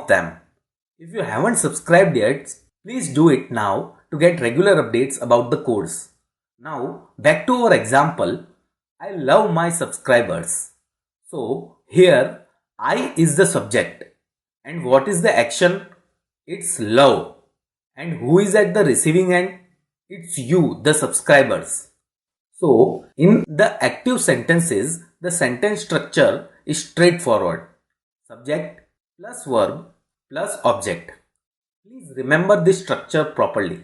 of them. If you haven't subscribed yet, please do it now to get regular updates about the course. Now back to our example. I love my subscribers. So here I is the subject and what is the action? It's love. And who is at the receiving end? It's you, the subscribers. So in the active sentences, the sentence structure is straightforward. Subject plus verb plus object. Please remember this structure properly.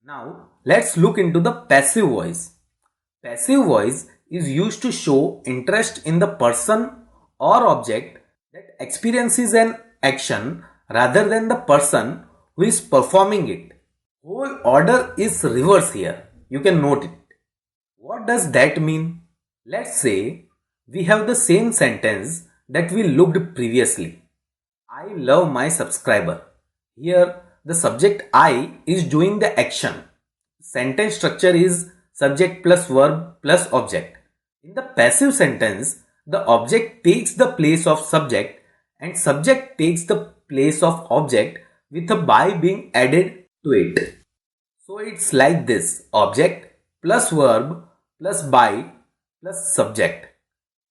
Now let's look into the passive voice. Passive voice is used to show interest in the person or object that experiences an action rather than the person who is performing it. Whole order is reverse here. You can note it. What does that mean? Let's say we have the same sentence that we looked previously. I love my subscriber. Here the subject I is doing the action. Sentence structure is subject plus verb plus object. In the passive sentence, the object takes the place of subject and subject takes the place of object with a by being added to it. So it's like this: object plus verb plus by plus subject.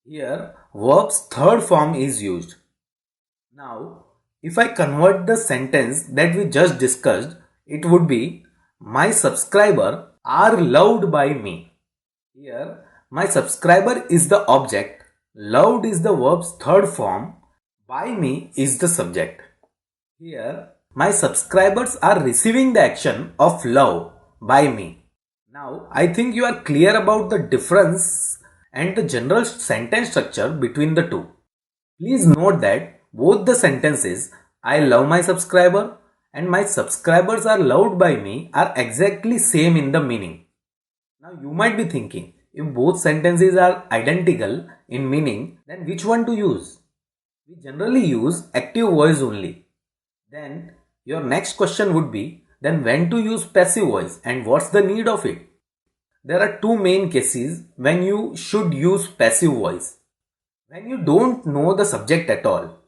Here verb's third form is used. Now if I convert the sentence that we just discussed, it would be my subscriber are loved by me. Here my subscriber is the object, loved is the verb's third form, by me is the subject. Here my subscribers are receiving the action of love by me. Now I think you are clear about the difference and the general sentence structure between the two. Please note that both the sentences I love my subscriber and my subscribers are loved by me are exactly same in the meaning. Now you might be thinking, if both sentences are identical in meaning, then which one to use? We generally use active voice only. Then your next question would be, then when to use passive voice and what's the need of it? There are two main cases when you should use passive voice. When you don't know the subject at all.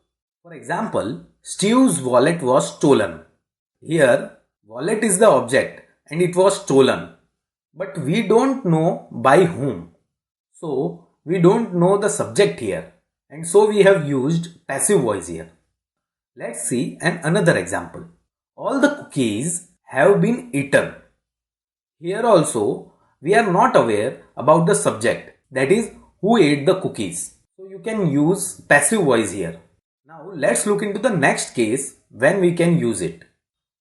For example, Steve's wallet was stolen. Here, wallet is the object and it was stolen. But we don't know by whom. So, we don't know the subject here. And so we have used passive voice here. Let's see another example. All the cookies have been eaten. Here also, we are not aware about the subject, that is, who ate the cookies. So you can use passive voice here. Now let's look into the next case when we can use it.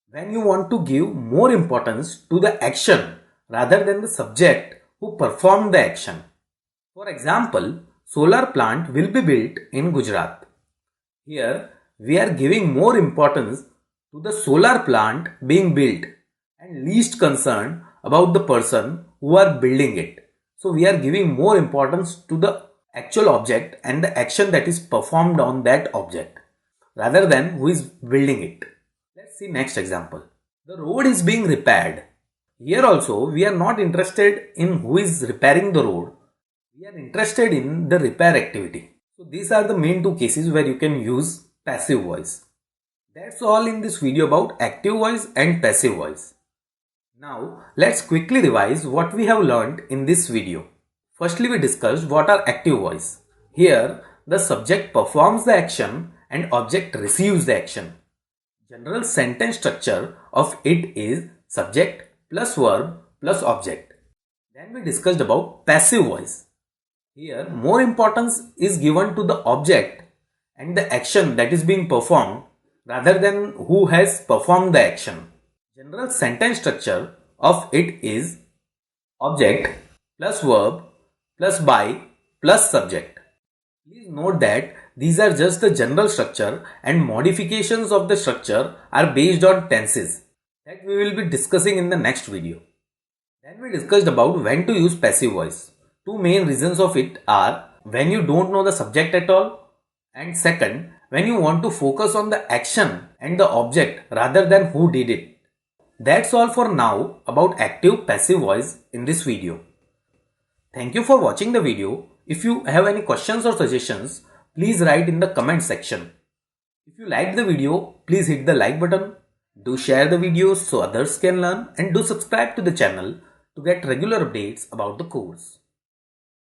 When you want to give more importance to the action rather than the subject who performed the action. For example, solar plant will be built in Gujarat. Here we are giving more importance to the solar plant being built and least concern about the person who are building it. So we are giving more importance to the actual object and the action that is performed on that object rather than who is building it. Let's see next example. The road is being repaired. Here also we are not interested in who is repairing the road. We are interested in the repair activity. So these are the main two cases where you can use passive voice. That's all in this video about active voice and passive voice. Now let's quickly revise what we have learned in this video. Firstly, we discussed what are active voice. Here the subject performs the action and object receives the action. General sentence structure of it is subject plus verb plus object. Then we discussed about passive voice. Here more importance is given to the object and the action that is being performed rather than who has performed the action. General sentence structure of it is object plus verb plus by plus subject. Please note that these are just the general structure and modifications of the structure are based on tenses that we will be discussing in the next video. Then we discussed about when to use passive voice. Two main reasons of it are when you don't know the subject at all, and second, when you want to focus on the action and the object rather than who did it. That's all for now about active passive voice in this video. Thank you for watching the video. If you have any questions or suggestions, please write in the comment section. If you liked the video, please hit the like button. Do share the videos so others can learn, and do subscribe to the channel to get regular updates about the course.